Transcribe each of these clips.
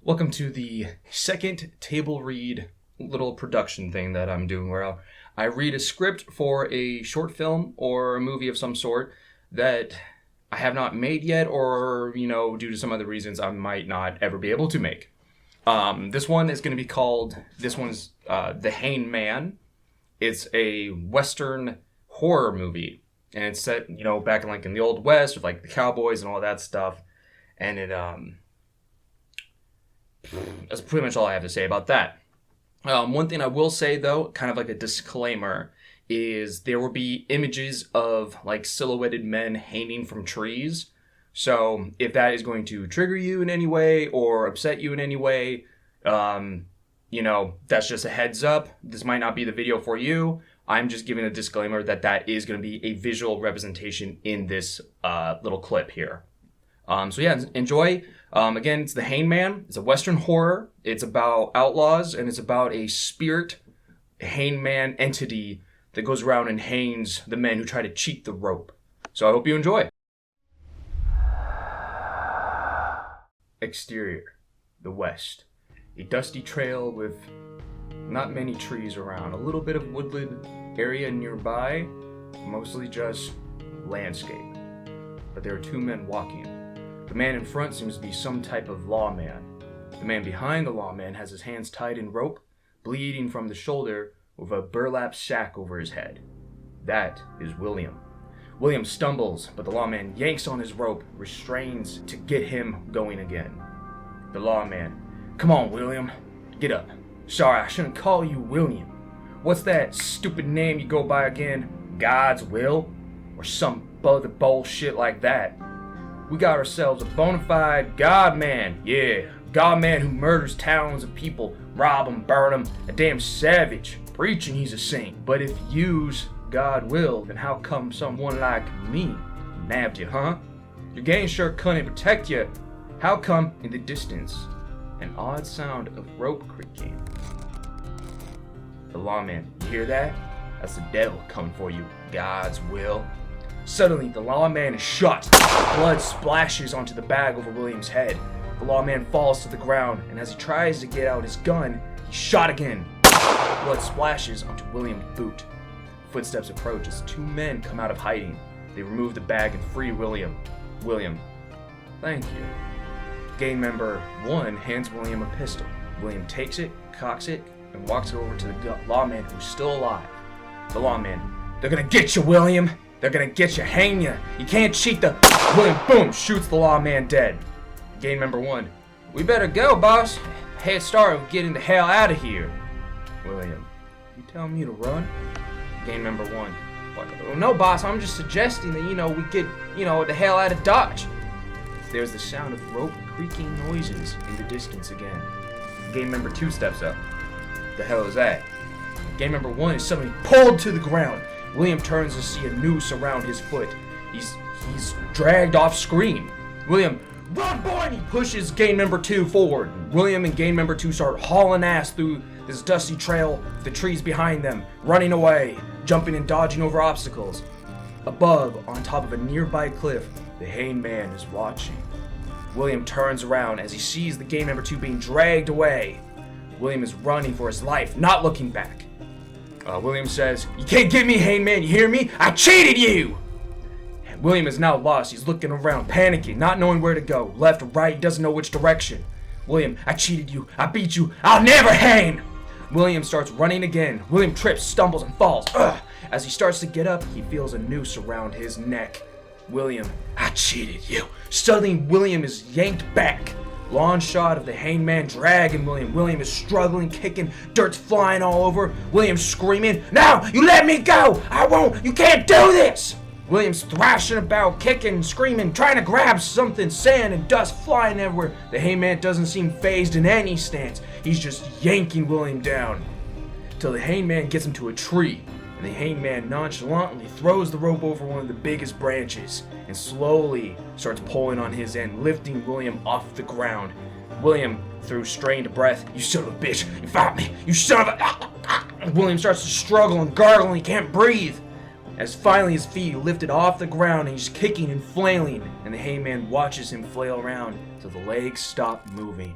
Welcome to the second table read little production thing that I'm doing where I read a script for a short film or a movie of some sort that I have not made yet or, due to some other reasons I might not ever be able to make. This one is going to be called, The Hangman. It's a Western horror movie. And it's set, back in the Old West with the cowboys and all that stuff. And that's pretty much all I have to say about that. One thing I will say, though, kind of like a disclaimer, is there will be images of silhouetted men hanging from trees. So if that is going to trigger you in any way or upset you in any way, that's just a heads up. This might not be the video for you. I'm just giving a disclaimer that is going to be a visual representation in this little clip here. Enjoy. Again, it's The Hangman. It's a Western horror. It's about outlaws, and it's about a spirit hangman entity that goes around and hangs the men who try to cheat the rope. So I hope you enjoy. Exterior, the West. A dusty trail with not many trees around. A little bit of woodland area nearby, mostly just landscape. But there are two men walking. The man in front seems to be some type of lawman. The man behind the lawman has his hands tied in rope, bleeding from the shoulder, with a burlap sack over his head. That is William. William stumbles, but the lawman yanks on his rope, restrains to get him going again. The lawman, "Come on, William, get up. Sorry, I shouldn't call you William. What's that stupid name you go by again? God's Will? Or some other bullshit like that. We got ourselves a bona fide God man. Yeah, God man who murders thousands of people, rob them, burn them, a damn savage, preaching he's a saint. But if you's God will, then how come someone like me nabbed you, huh? Your gang sure couldn't protect you. How come in the distance an odd sound of rope creaking? The lawman, you hear that? That's the devil coming for you, God's will." Suddenly, the lawman is shot. Blood splashes onto the bag over William's head. The lawman falls to the ground, and as he tries to get out his gun, he's shot again. Blood splashes onto William's boot. Footsteps approach as two men come out of hiding. They remove the bag and free William. William, "Thank you." Gang member 1 hands William a pistol. William takes it, cocks it, and walks it over to the lawman who's still alive. The lawman, "They're gonna get you, William. They're gonna get you, hang you. You can't cheat the..." William, boom, shoots the lawman dead. Gang member 1, "We better go, boss. Head start of getting the hell out of here." William, "You telling me to run?" Gang member 1, "No, boss, I'm just suggesting that, we get, the hell out of Dodge." There's the sound of rope creaking noises in the distance again. Gang member 2 steps up. The hell is that? Gang member 1 is suddenly pulled to the ground. William turns to see a noose around his foot. He's dragged off screen. William, "Run, boy!" and he pushes gang member 2 forward. William and gang member 2 start hauling ass through this dusty trail with the trees behind them, running away, jumping and dodging over obstacles. Above, on top of a nearby cliff, the hangman is watching. William turns around as he sees the gang member 2 being dragged away. William is running for his life, not looking back. William says, "You can't get me, hangman, you hear me? I cheated you!" And William is now lost. He's looking around, panicking, not knowing where to go. Left or right, doesn't know which direction. William, "I cheated you. I beat you. I'll never hang!" William starts running again. William trips, stumbles, and falls. As he starts to get up, he feels a noose around his neck. William, "I cheated you." Suddenly, William is yanked back. Long shot of the hangman dragging William. William is struggling, kicking, dirt's flying all over. William screaming, "No, you let me go! I won't! You can't do this!" William's thrashing about, kicking, screaming, trying to grab something, sand and dust flying everywhere. The hangman doesn't seem fazed in any stance. He's just yanking William down. Till the hangman gets him to a tree. And the hangman nonchalantly throws the rope over one of the biggest branches and slowly starts pulling on his end, lifting William off the ground. William, through strained breath, "You son of a bitch, you fought me, you son of a..." William starts to struggle and gargle and he can't breathe. As finally his feet are lifted off the ground and he's kicking and flailing, and the hangman watches him flail around till the legs stop moving.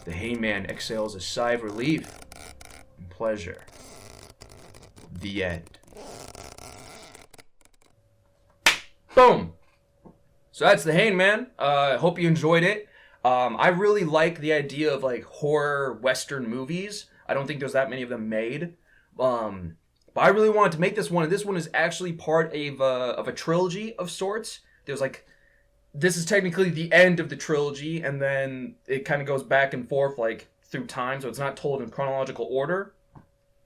The hangman exhales a sigh of relief and pleasure. The end. Boom! So that's The Hangman. I hope you enjoyed it. I really like the idea of like horror Western movies. I don't think there's that many of them made. But I really wanted to make this one, and this one is actually part of a trilogy of sorts. There's like, this is technically the end of the trilogy, and then it kind of goes back and forth like through time, so it's not told in chronological order.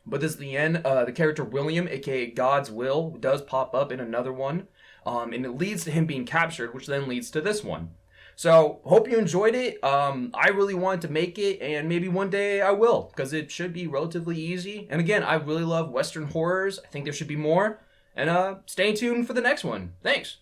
But this is the end. The character William, aka God's Will, does pop up in another one, and it leads to him being captured, which then leads to this one. So, hope you enjoyed it. I really wanted to make it, and maybe one day I will, because it should be relatively easy. And again, I really love Western horrors. I think there should be more. And stay tuned for the next one. Thanks.